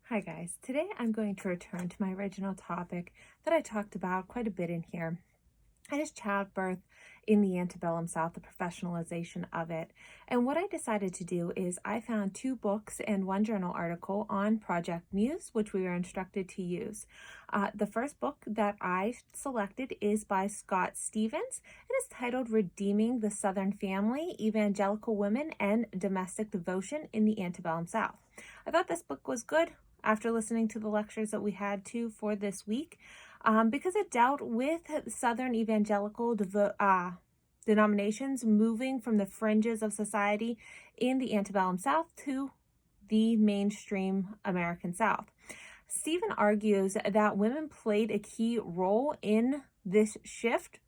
Hi guys, today I'm going to return to my original topic that I talked about quite a bit in here. It is childbirth in the antebellum South, the professionalization of it. And what I decided to do is I found two books and one journal article on Project Muse, which we were instructed to use. The first book that I selected is by Scott Stephan. It is titled Redeeming the Southern Family, Evangelical Women, and Domestic Devotion in the Antebellum South. I thought this book was good after listening to the lectures that we had for this week. Because it dealt with Southern evangelical denominations moving from the fringes of society in the antebellum South to the mainstream American South. Stephen argues that women played a key role in this shift,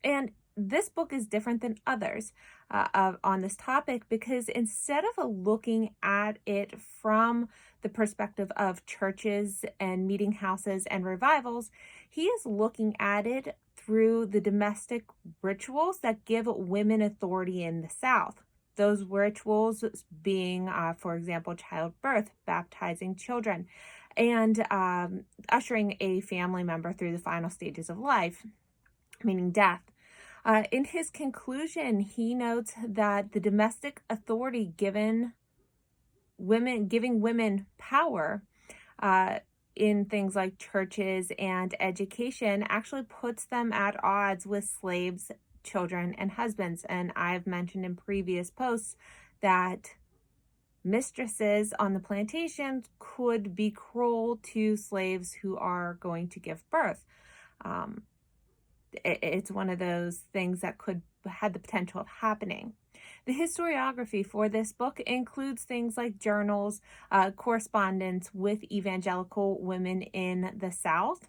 and this book is different than others on this topic because instead of looking at it from the perspective of churches and meeting houses and revivals, he is looking at it through the domestic rituals that give women authority in the South. Those rituals being, for example, childbirth, baptizing children, and ushering a family member through the final stages of life, meaning death. In his conclusion, he notes that the domestic authority giving women power in things like churches and education actually puts them at odds with slaves, children, and husbands. And I've mentioned in previous posts that mistresses on the plantations could be cruel to slaves who are going to give birth. It's one of those things that could have the potential of happening. The historiography for this book includes things like journals, correspondence with evangelical women in the South.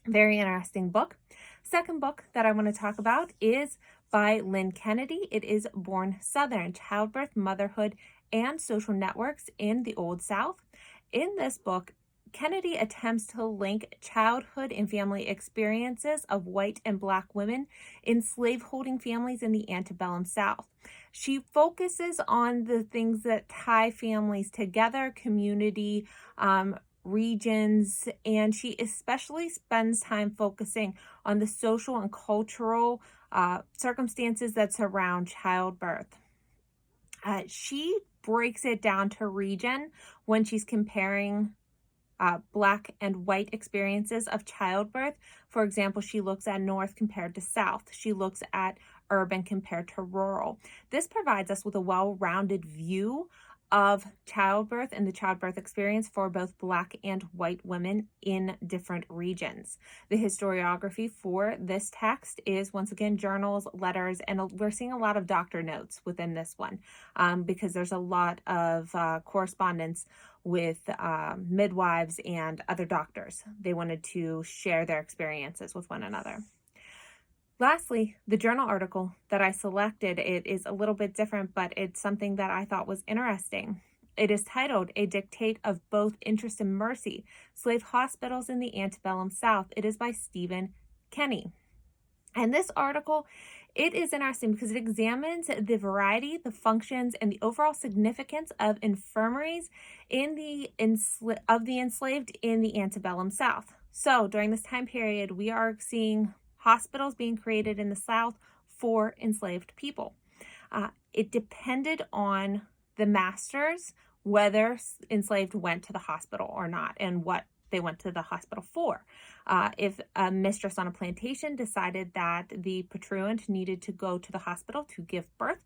Very interesting book. Second book that I want to talk about is by Lynn Kennedy. It is Born Southern: Childbirth, Motherhood, and Social Networks in the Old South. In this book, Kennedy attempts to link childhood and family experiences of white and black women in slaveholding families in the antebellum South. She focuses on the things that tie families together, community, regions, and she especially spends time focusing on the social and cultural circumstances that surround childbirth. She breaks it down to region when she's comparing Black and white experiences of childbirth. For example, she looks at North compared to South. She looks at urban compared to rural. This provides us with a well-rounded view of childbirth and the childbirth experience for both Black and white women in different regions. The historiography for this text is, once again, journals, letters, and we're seeing a lot of doctor notes within this one because there's a lot of correspondence with midwives and other doctors. They wanted to share their experiences with one another. Lastly, the journal article that I selected, it is a little bit different, but it's something that I thought was interesting. It is titled A Dictate of Both Interest and Mercy: Slave Hospitals in the Antebellum South. It is by Stephen Kenny. And this article, it is interesting because it examines the variety, the functions, and the overall significance of infirmaries in the enslaved in the antebellum South. So during this time period, we are seeing hospitals being created in the South for enslaved people. It depended on the masters whether enslaved went to the hospital or not and what they went to the hospital for. If a mistress on a plantation decided that the patroon needed to go to the hospital to give birth,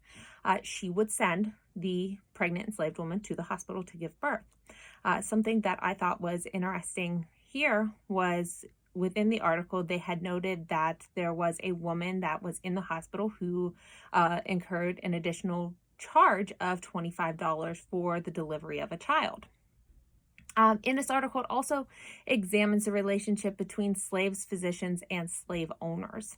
she would send the pregnant enslaved woman to the hospital to give birth. Something that I thought was interesting here was within the article, they had noted that there was a woman that was in the hospital who incurred an additional charge of $25 for the delivery of a child. In this article, it also examines the relationship between slaves, physicians, and slave owners.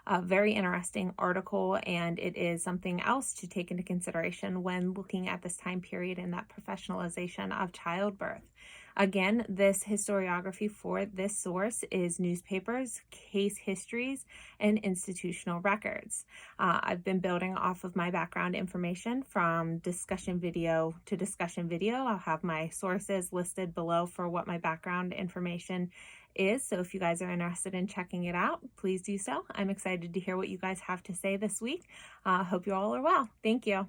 A very interesting article, and it is something else to take into consideration when looking at this time period and that professionalization of childbirth. Again, this historiography for this source is newspapers, case histories, and institutional records. I've been building off of my background information from discussion video to discussion video. I'll have my sources listed below for what my background information is. So if you guys are interested in checking it out, please do so. I'm excited to hear what you guys have to say this week. Hope you all are well. Thank you.